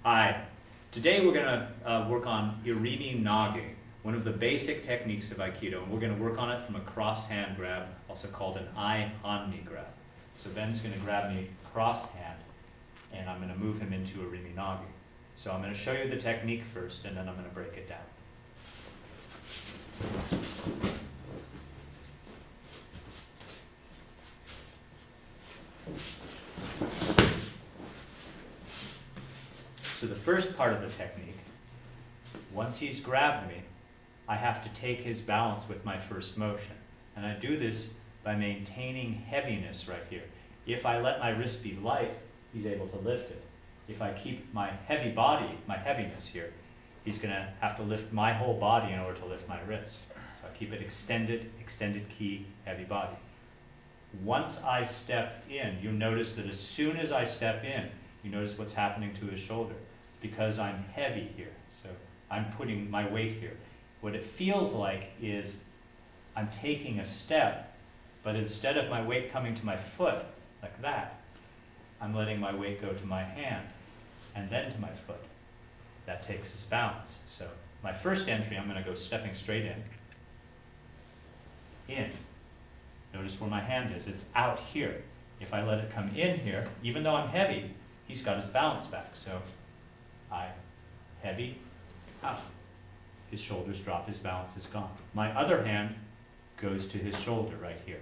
Hi. Today we're going to work on Irimi Nage, one of the basic techniques of Aikido, and we're going to work on it from a cross hand grab, also called an I-hanmi grab. So Ben's going to grab me cross hand, and I'm going to move him into Irimi Nage. So I'm going to show you the technique first, and then I'm going to break it down. So the first part of the technique, once he's grabbed me, I have to take his balance with my first motion. And I do this by maintaining heaviness right here. If I let my wrist be light, he's able to lift it. If I keep my heavy body, my heaviness here, he's going to have to lift my whole body in order to lift my wrist. So I keep it extended ki, heavy body. Once I step in, you'll notice that as soon as I step in, you notice what's happening to his shoulder. Because I'm heavy here, so I'm putting my weight here. What it feels like is I'm taking a step, but instead of my weight coming to my foot, like that, I'm letting my weight go to my hand, and then to my foot. That takes us balance. So my first entry, I'm going to go stepping straight in. Notice where my hand is, it's out here. If I let it come in here, even though I'm heavy, he's got his balance back. So heavy, out. His shoulders drop, his balance is gone. My other hand goes to his shoulder right here.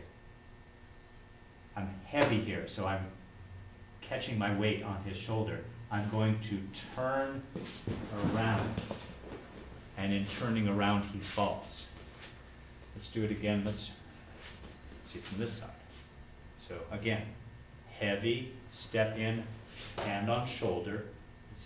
I'm heavy here, so I'm catching my weight on his shoulder. I'm going to turn around, and in turning around, he falls. Let's do it again. Let's see it from this side. So again, heavy, step in, hand on shoulder.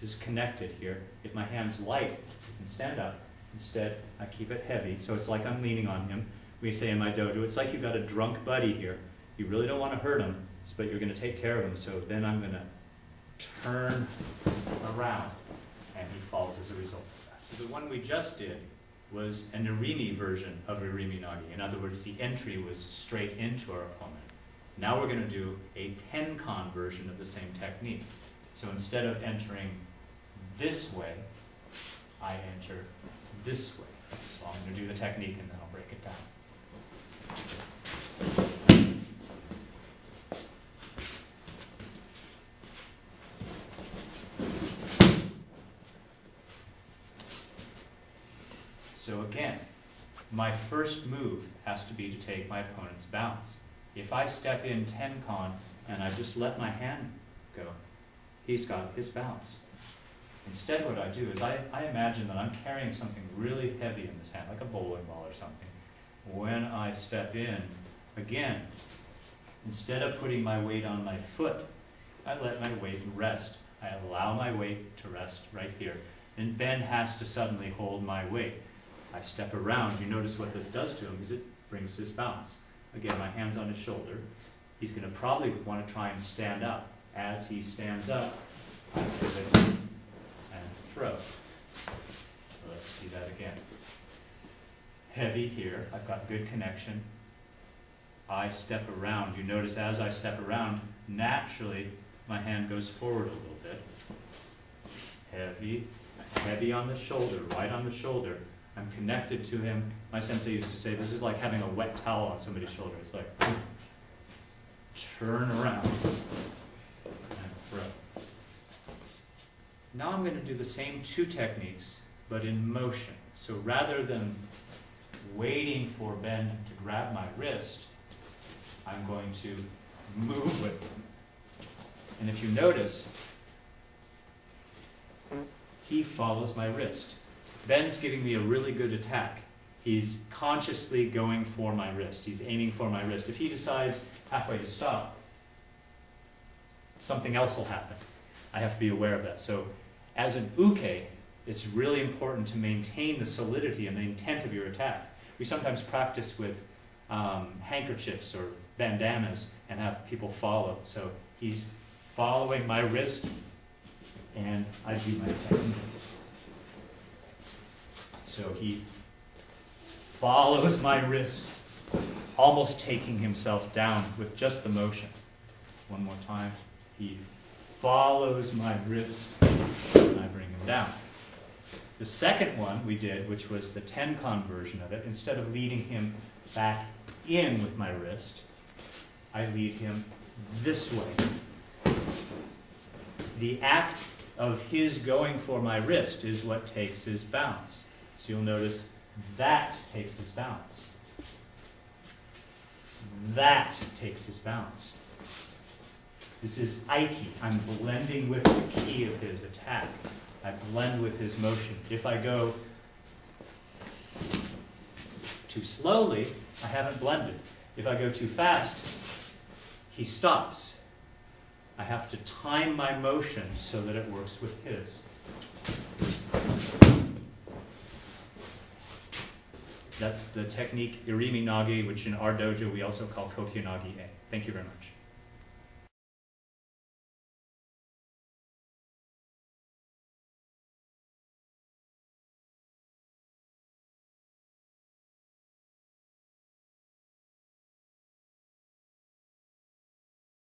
This is connected here. If my hand's light, you can stand up. Instead, I keep it heavy, so it's like I'm leaning on him. We say in my dojo, it's like you've got a drunk buddy here. You really don't want to hurt him, but you're going to take care of him, so then I'm going to turn around, and he falls as a result of that. So the one we just did was an Irimi version of Irimi Nage. In other words, the entry was straight into our opponent. Now we're going to do a Tenkan version of the same technique. So instead of entering this way, I enter this way. So I'm going to do the technique and then I'll break it down. So again, my first move has to be to take my opponent's balance. If I step in Tenkan and I just let my hand go, he's got his balance. Instead what I do is I imagine that I'm carrying something really heavy in this hand, like a bowling ball or something. When I step in, again, instead of putting my weight on my foot, I let my weight rest. I allow my weight to rest right here. And Ben has to suddenly hold my weight. I step around. You notice what this does to him is it brings his balance. Again, my hand's on his shoulder. He's going to probably want to try and stand up. As he stands up, I pivot and throw. So let's see that again. Heavy here. I've got good connection. I step around. You notice as I step around, naturally, my hand goes forward a little bit. Heavy. Heavy on the shoulder, right on the shoulder. I'm connected to him. My sensei used to say, this is like having a wet towel on somebody's shoulder. It's like, turn around. Now I'm going to do the same two techniques, but in motion. So rather than waiting for Ben to grab my wrist, I'm going to move with him. And if you notice, he follows my wrist. Ben's giving me a really good attack. He's consciously going for my wrist. He's aiming for my wrist. If he decides halfway to stop, something else will happen. I have to be aware of that. So as an uke, it's really important to maintain the solidity and the intent of your attack. We sometimes practice with handkerchiefs or bandanas and have people follow. So he's following my wrist and I do my technique. So he follows my wrist, almost taking himself down with just the motion. One more time. He follows my wrist, and I bring him down. The second one we did, which was the Tenkan version of it, instead of leading him back in with my wrist, I lead him this way. The act of his going for my wrist is what takes his bounce. So you'll notice that takes his bounce. That takes his bounce. This is Aiki. I'm blending with the ki of his attack. I blend with his motion. If I go too slowly, I haven't blended. If I go too fast, he stops. I have to time my motion so that it works with his. That's the technique Irimi Nage, which in our dojo we also call Kokyu Nage. Thank you very much.